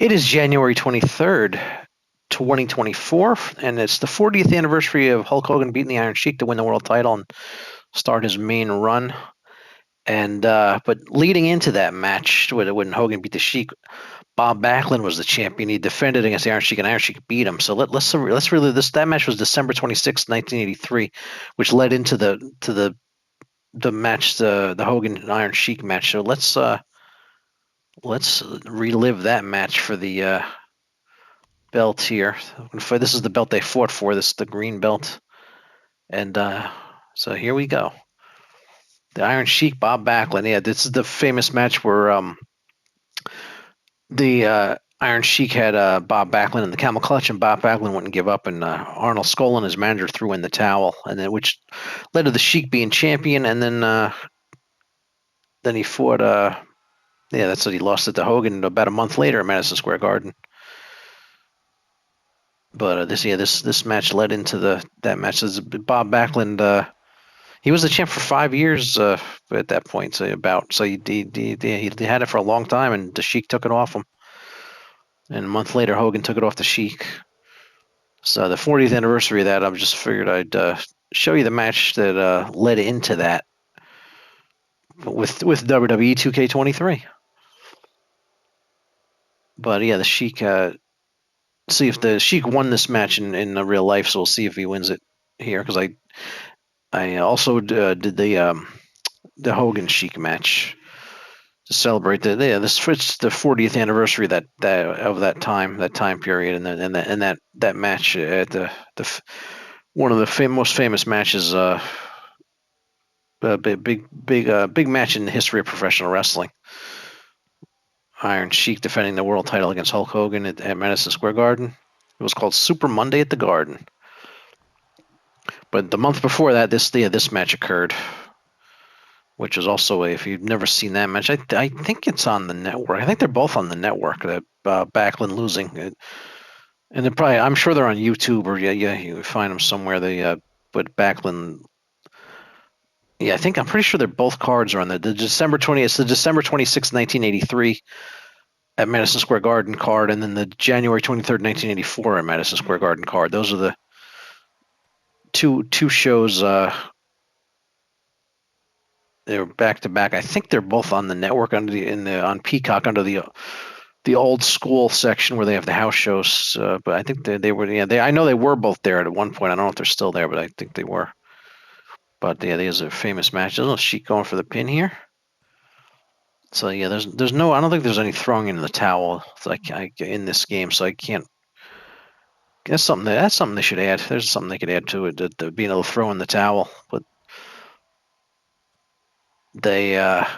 It is January 23rd, 2024, and it's the 40th anniversary of Hulk Hogan beating the Iron Sheik to win the world title and start his main run. And but leading into that match, when Hogan beat the Sheik, Bob Backlund was the champion. He defended against the Iron Sheik, and Iron Sheik beat him. So let's really this that match was December 26th, 1983, which led into the match, the Hogan Iron Sheik match. So let's relive that match for the belt here. This is the belt they fought for. This is the green belt, and so here we go. The Iron Sheik, Bob Backlund. Yeah, this is the famous match where the Iron Sheik had Bob Backlund in the camel clutch, and Bob Backlund wouldn't give up, and Arnold Skolin, his manager, threw in the towel, and then which led to the Sheik being champion, and then he fought. Yeah, that's what he lost it to Hogan about a month later at Madison Square Garden. But this match led into that match. This Bob Backlund. He was the champ for 5 years at that point. So he had it for a long time, and the Sheik took it off him. And a month later, Hogan took it off the Sheik. So the 40th anniversary of that, I just figured I'd show you the match that led into that with WWE 2K23. But yeah, the Sheik. See if the Sheik won this match in real life, so we'll see if he wins it here, because I also did the Hogan Sheik match to celebrate this it's the 40th anniversary of that time period, and that match at the one of the most famous matches, big match in the history of professional wrestling. Iron Sheik defending the world title against Hulk Hogan at Madison Square Garden. It was called Super Monday at the Garden. But the month before that, this match occurred, which is also if you've never seen that match, I think it's on the network. I think they're both on the network. That Backlund losing, and I'm sure they're on YouTube, or you find them somewhere. But Backlund. Yeah, I'm pretty sure they're both cards are on the December 20th. It's the December 26th, 1983 at Madison Square Garden card, and then the January 23rd, 1984 at Madison Square Garden card. Those are the two shows. They're back to back. I think they're both on the network on Peacock under the old school section where they have the house shows. But I think they were. I know they were both there at one point. I don't know if they're still there, but I think they were. But yeah, there's a famous match. There's a Sheik going for the pin here. So yeah, there's no. I don't think there's any throwing in the towel in this game. So I can't. That's something they should add. There's something they could add to it, being able to throw in the towel. But they, I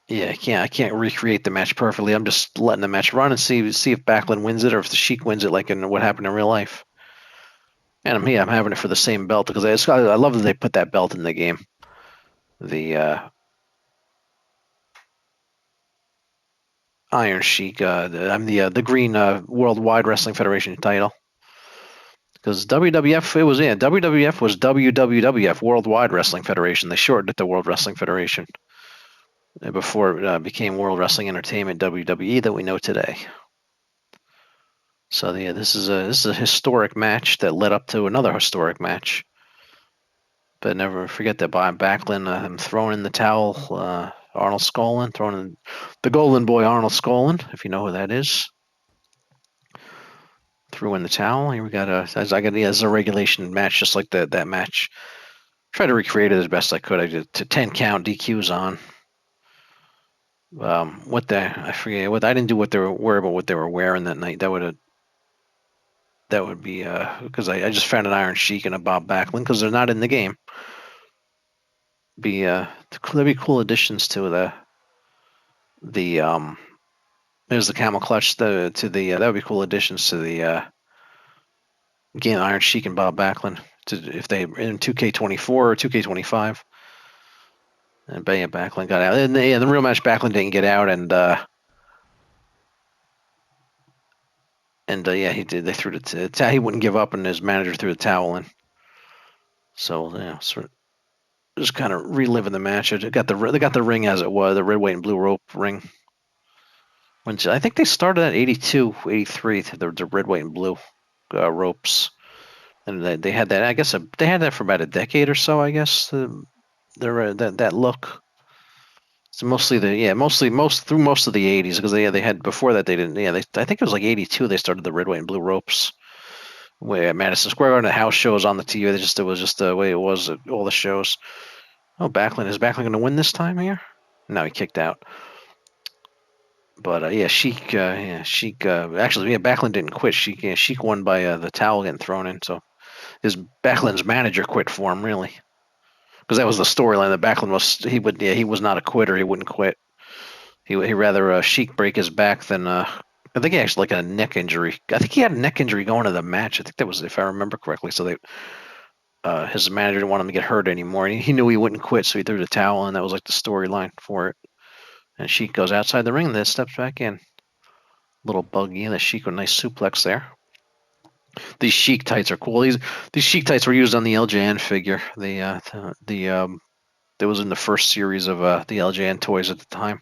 can't recreate the match perfectly. I'm just letting the match run and see if Backlund wins it or if the Sheik wins it, like in what happened in real life. And I'm having it for the same belt because I love that they put that belt in the game. The Iron Sheik. I'm the green Worldwide Wrestling Federation title. Because WWF, WWF was WWF, Worldwide Wrestling Federation. They shortened it to World Wrestling Federation before it became World Wrestling Entertainment, WWE, that we know today. So yeah, this is a historic match that led up to another historic match. But never forget that Bob Backlund throwing in the towel, Arnold Skolin throwing in the Golden Boy Arnold Skolin, if you know who that is. Threw in the towel. Here we got as a regulation match, just like that match. Tried to recreate it as best I could. I did to 10 count DQs on. I forget what I didn't do what they were wearing that night. That would be because I just found an Iron Sheik and a Bob Backlund because they're not in the game. There'd be cool additions to the there's the camel clutch that would be cool additions to the game, Iron Sheik and Bob Backlund if they in 2K24 or 2K25. And Backlund got out. And the real match, Backlund didn't get out, and he did. They threw he wouldn't give up, and his manager threw the towel in. So just kind of reliving the match. They got the ring as it was, the red, white, and blue rope ring. I think they started at 82, 83, the red, white, and blue ropes. And they had that. I guess they had that for about a decade or so. I guess that look. So mostly most of the 80s because they had before that they didn't. Yeah, I think it was like 82 they started the red, white, and blue ropes. Where at Madison Square Garden, the house shows on the TV. It was just the way it was at all the shows. Oh, Backlund is Backlund going to win this time here? No, he kicked out. But yeah, Sheik. Actually, yeah, Backlund didn't quit. Sheik won by the towel getting thrown in. So his Backlund's manager quit for him, really, because that was the storyline. That Backlund he was not a quitter. He wouldn't quit. He rather Sheik break his back than I think he actually like a neck injury. I think he had a neck injury going to the match. I think that was if I remember correctly. So his manager didn't want him to get hurt anymore. And he knew he wouldn't quit, so he threw the towel, and that was like the storyline for it. And Sheik goes outside the ring, and then steps back in. Little buggy, and the Sheik with a nice suplex there. These Sheik tights are cool. These Sheik tights were used on the LJN figure. That was in the first series of the LJN toys at the time.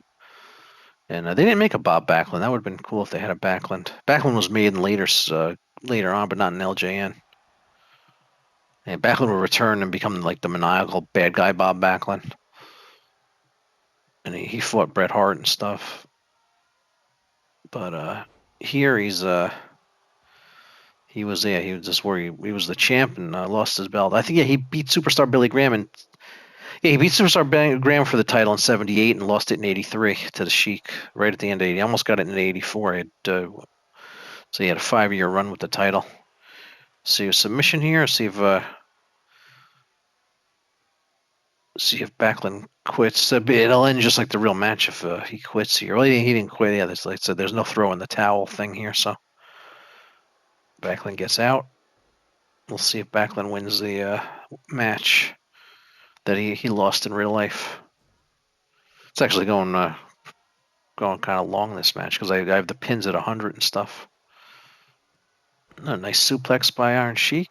And they didn't make a Bob Backlund. That would have been cool if they had a Backlund. Backlund was made in later on, but not in LJN. And Backlund would return and become like the maniacal bad guy Bob Backlund. And he fought Bret Hart and stuff. But here he was just where he was the champ and lost his belt. I think he beat Superstar Billy Graham and he beat Superstar Billy Graham for the title in '78 and lost it in '83 to the Sheik right at the end of '80. He almost got it in '84. So he had a 5-year run with the title. See a submission here. See if Backlund quits. It'll end just like the real match if he quits here. Well, he didn't quit. Yeah, like I said, there's no throw in the towel thing here. So Backlund gets out. We'll see if Backlund wins the match that he lost in real life. It's actually going kind of long this match because I have the pins at 100 and stuff. A nice suplex by Iron Sheik.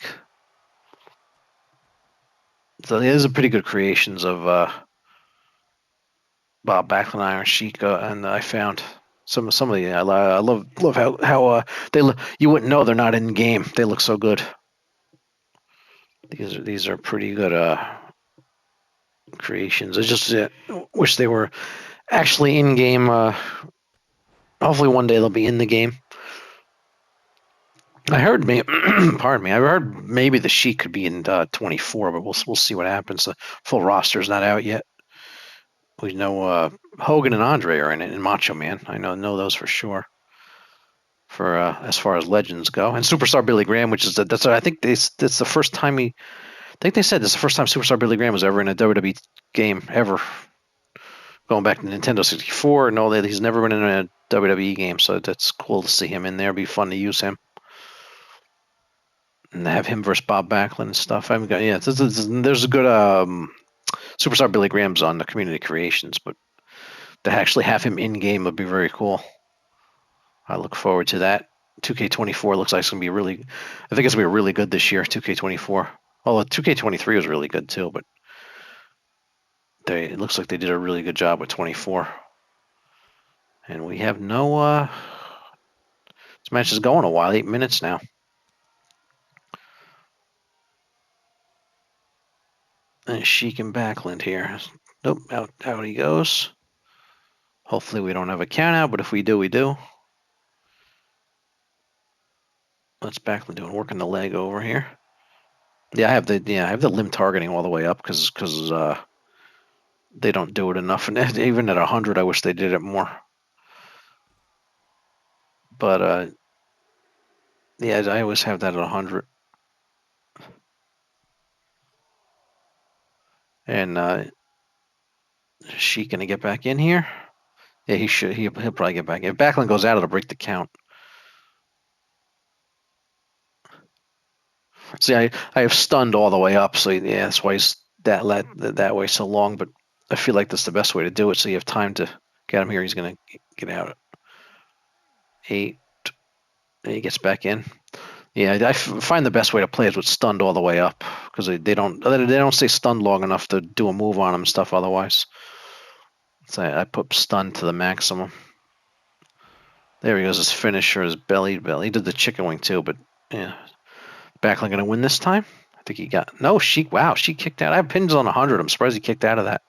So these are pretty good creations of Bob Backlund, Iron Sheik, and I found some of the I love how they look. You wouldn't know they're not in game. They look so good. These are pretty good creations. I just wish they were actually in game. Hopefully one day they'll be in the game. I heard pardon me. I heard maybe the Sheik could be in 24, but we'll see what happens. The full roster's not out yet. We know Hogan and Andre are in it, and Macho Man. I know those for sure. For as far as legends go, and Superstar Billy Graham, which is I think that's the first time I think they said this is the first time Superstar Billy Graham was ever in a WWE game ever. Going back to Nintendo 64, no, he's never been in a WWE game, so that's cool to see him in there. It'd be fun to use him. And have him versus Bob Backlund and stuff. There's a good Superstar Billy Graham's on the Community Creations, but to actually have him in game would be very cool. I look forward to that. 2K24 looks like it's gonna be really. I think it's gonna be really good this year. 2K24. Although 2K23 was really good too, but it looks like they did a really good job with 24. And we have no. This match is going a while. 8 minutes now. And Sheik and Backlund here. Nope, out he goes. Hopefully we don't have a count out, but if we do, we do. What's Backlund doing? Working the leg over here. Yeah, I have the limb targeting all the way up because they don't do it enough. And even at 100, I wish they did it more. But yeah, I always have that at 100. And is she gonna get back in here? Yeah, he should. He'll probably get back in. If Backlund goes out, it'll break the count. See, I have stunned all the way up, so yeah, that's why he's that way so long. But I feel like that's the best way to do it, so you have time to get him here. He's gonna get out at 8. And he gets back in. Yeah, I find the best way to play is with stunned all the way up because they don't stay stunned long enough to do a move on him and stuff otherwise. So I put stunned to the maximum. There he goes, his finisher, his belly. He did the chicken wing too, but yeah. Backlund gonna win this time? I think he got no Sheik. Wow, Sheik kicked out. I have pins on 100. I'm surprised he kicked out of that.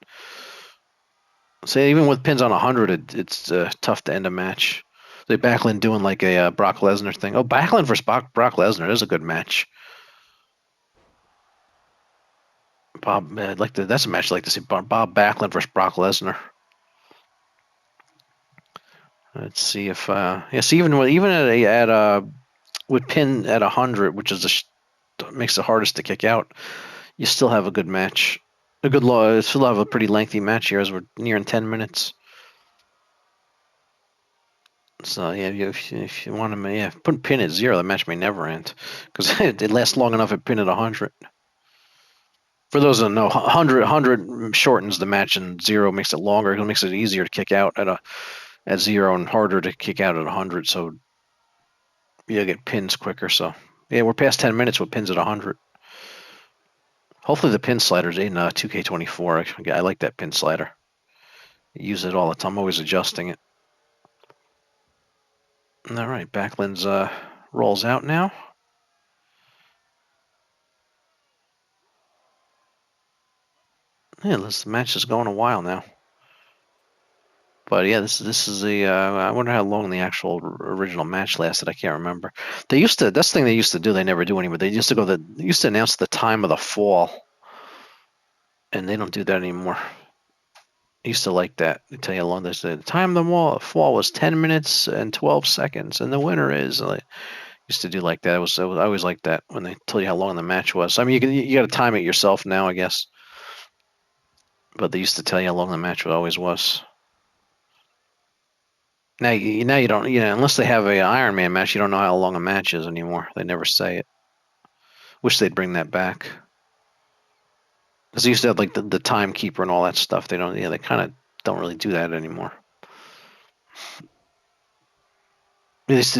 So even with pins on 100, it's tough to end a match. So Backlund doing like a Brock Lesnar thing. Oh, Backlund versus Brock Lesnar. That's a good match. Bob, that's a match I'd like to see. Bob Backlund versus Brock Lesnar. Let's see if yeah. See, even at with pin at 100, which is makes it hardest to kick out, you still have a good match. A good law. Still have a pretty lengthy match here as we're nearing 10 minutes. So yeah, if you want to, yeah, put pin at 0, the match may never end because it lasts long enough at pin at 100. For those that don't know, 100 shortens the match, and 0 makes it longer. It makes it easier to kick out at 0 and harder to kick out at 100. So you'll get pins quicker. So yeah, we're past 10 minutes with pins at 100. Hopefully the pin slider's in 2K24. I like that pin slider. I use it all the time. I'm always adjusting it. All right, Backlund's rolls out now. Yeah, this match is going a while now. But yeah, this is the. I wonder how long the actual original match lasted. I can't remember. They used to. That's the thing they used to do. They never do anymore. They used to go. They used to announce the time of the fall, and they don't do that anymore. I used to like that. They tell you how long they said. The time of the fall was 10 minutes and 12 seconds, and the winner is. Used to do like that. I always liked that when they tell you how long the match was. I mean, you got to time it yourself now, I guess. But they used to tell you how long the match always was. Now you don't, unless they have a Iron Man match, you don't know how long a match is anymore. They never say it. Wish they'd bring that back. Because they used to have like the timekeeper and all that stuff. They don't. Yeah, they kind of don't really do that anymore. They used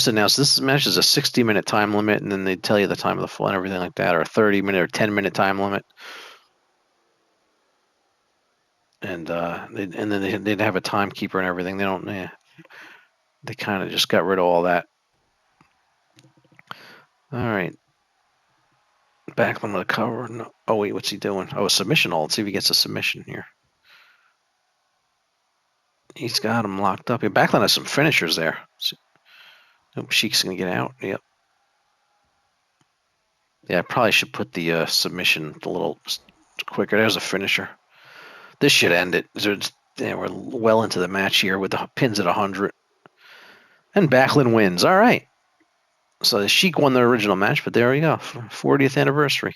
to announce this match is a 60-minute time limit, and then they tell you the time of the fall and everything like that, or a 30-minute or 10-minute time limit. And then they'd have a timekeeper and everything. They don't. Yeah, they kind of just got rid of all that. All right. Backlund with a cover. No. Oh, wait, what's he doing? Oh, a submission hold. Let's see if he gets a submission here. He's got him locked up. Yeah, Backlund has some finishers there. Oh, Sheik's going to get out. Yep. Yeah, I probably should put the submission a little quicker. There's a finisher. This should end it. Yeah, we're well into the match here with the pins at 100. And Backlund wins. All right. So Sheik won the original match, but there we go. 40th anniversary.